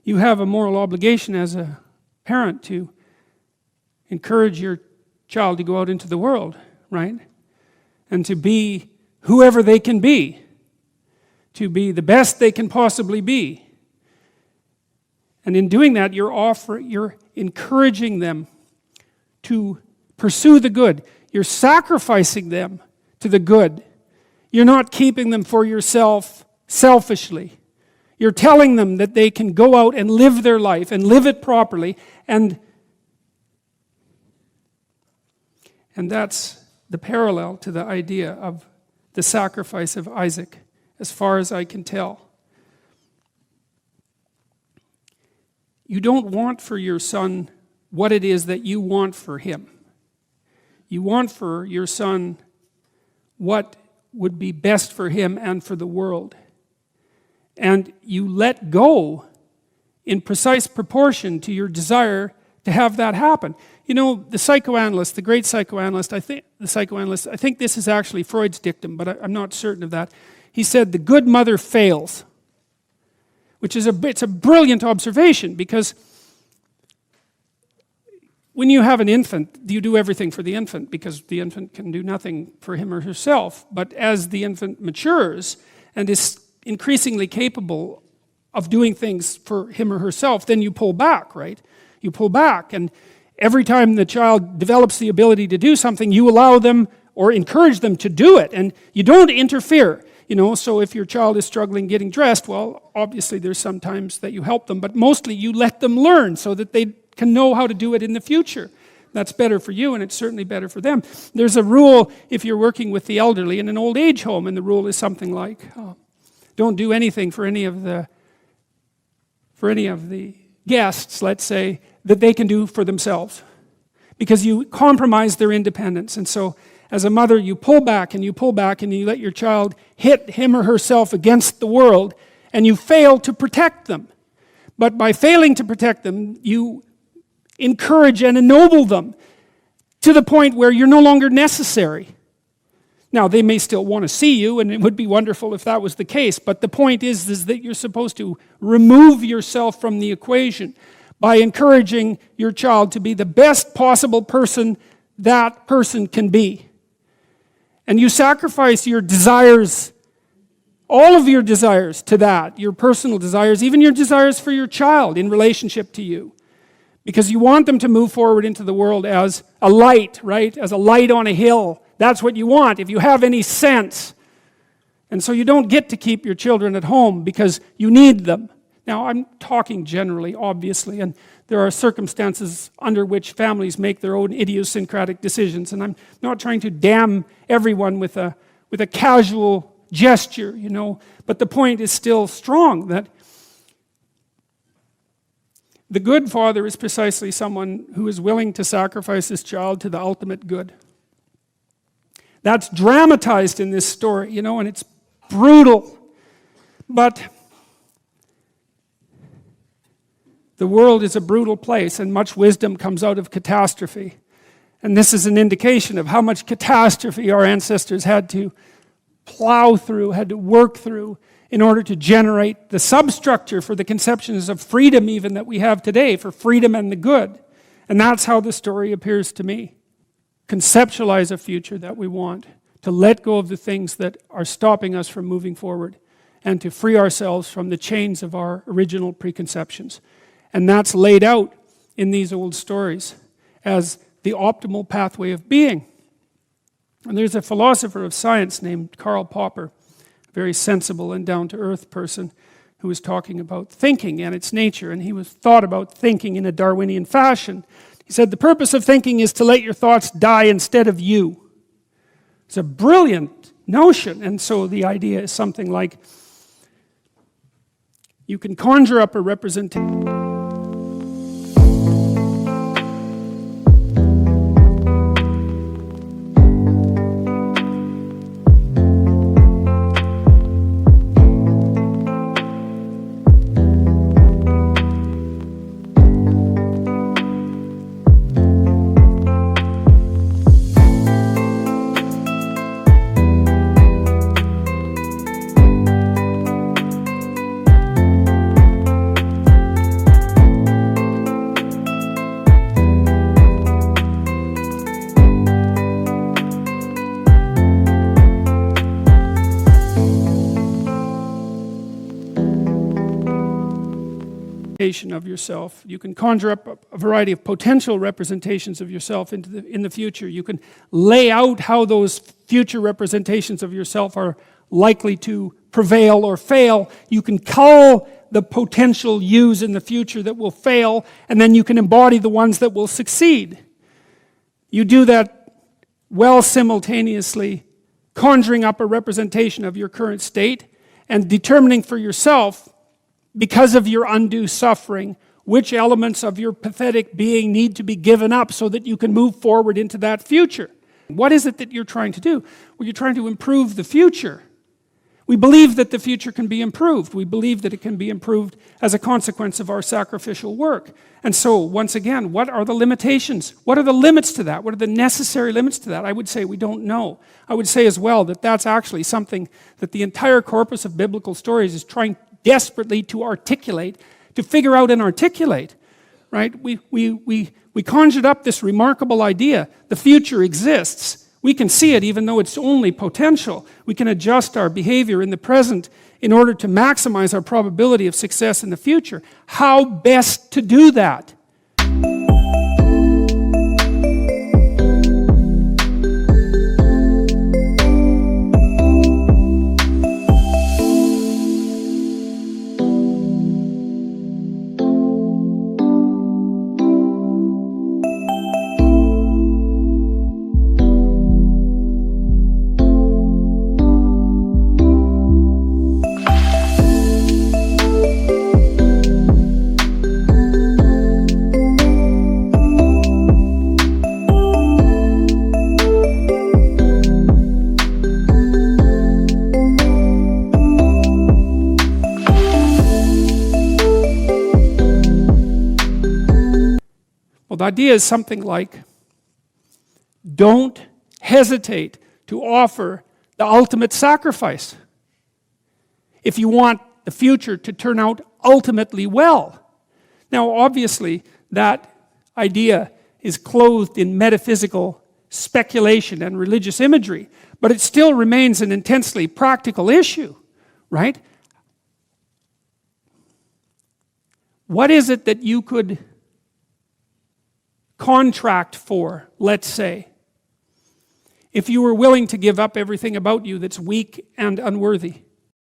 You have a moral obligation as a parent to encourage your child to go out into the world, right? And to be whoever they can be. To be the best they can possibly be. And in doing that, you're encouraging them to pursue the good. You're sacrificing them to the good. You're not keeping them for yourself selfishly. You're telling them that they can go out and live their life and live it properly. And that's the parallel to the idea of the sacrifice of Isaac, as far as I can tell. You don't want for your son what it is that you want for him. You want for your son what would be best for him and for the world. And you let go in precise proportion to your desire to have that happen. You know, the great psychoanalyst, I think this is actually Freud's dictum, but I'm not certain of that. He said, the good mother fails, which is it's a brilliant observation, because when you have an infant, you do everything for the infant, because the infant can do nothing for him or herself. But as the infant matures and is increasingly capable of doing things for him or herself, then you pull back, right? You pull back, and every time the child develops the ability to do something, you allow them or encourage them to do it, and you don't interfere. You know, so if your child is struggling getting dressed, well, obviously there's some times that you help them, but mostly you let them learn so that they can know how to do it in the future. That's better for you, and it's certainly better for them. There's a rule if you're working with the elderly in an old age home, and the rule is something like, don't do anything for any of the guests, let's say, that they can do for themselves, because you compromise their independence. And so as a mother, you pull back and you let your child hit him or herself against the world, and you fail to protect them. But by failing to protect them, you encourage and ennoble them to the point where you're no longer necessary. Now, they may still want to see you, and it would be wonderful if that was the case, but the point is that you're supposed to remove yourself from the equation by encouraging your child to be the best possible person that person can be. And you sacrifice your desires, all of your desires to that, your personal desires, even your desires for your child in relationship to you. Because you want them to move forward into the world as a light, right? As a light on a hill. That's what you want, if you have any sense. And so you don't get to keep your children at home because you need them. Now, I'm talking generally, obviously, and there are circumstances under which families make their own idiosyncratic decisions, and I'm not trying to damn everyone with a casual gesture, you know, but the point is still strong, that the good father is precisely someone who is willing to sacrifice his child to the ultimate good. That's dramatized in this story, you know, and it's brutal. But the world is a brutal place, and much wisdom comes out of catastrophe. And this is an indication of how much catastrophe our ancestors had to plow through, had to work through, in order to generate the substructure for the conceptions of freedom even that we have today, for freedom and the good. And that's how the story appears to me. Conceptualize a future that we want, to let go of the things that are stopping us from moving forward, and to free ourselves from the chains of our original preconceptions. And that's laid out in these old stories as the optimal pathway of being. And there's a philosopher of science named Karl Popper, a very sensible and down-to-earth person, who was talking about thinking and its nature, and he was thought about thinking in a Darwinian fashion. He said, the purpose of thinking is to let your thoughts die instead of you. It's a brilliant notion, and so the idea is something like, you can conjure up a representation. of yourself. You can conjure up a variety of potential representations of yourself in the future. You can lay out how those future representations of yourself are likely to prevail or fail. You can cull the potential yous in the future that will fail, and then you can embody the ones that will succeed. You do that well simultaneously, conjuring up a representation of your current state and determining for yourself, because of your undue suffering, which elements of your pathetic being need to be given up so that you can move forward into that future. What is it that you're trying to do? Well, you're trying to improve the future. We believe that the future can be improved. We believe that it can be improved as a consequence of our sacrificial work. And so, once again, what are the limitations? What are the limits to that? What are the necessary limits to that? I would say we don't know. I would say as well that that's actually something that the entire corpus of biblical stories is trying desperately to articulate, to figure out and articulate, right? We conjured up this remarkable idea. The future exists. We can see it even though it's only potential. We can adjust our behavior in the present in order to maximize our probability of success in the future. How best to do that? The idea is something like, don't hesitate to offer the ultimate sacrifice if you want the future to turn out ultimately well. Now, obviously, that idea is clothed in metaphysical speculation and religious imagery, but it still remains an intensely practical issue, right? What is it that you could contract for, let's say, if you were willing to give up everything about you that's weak and unworthy?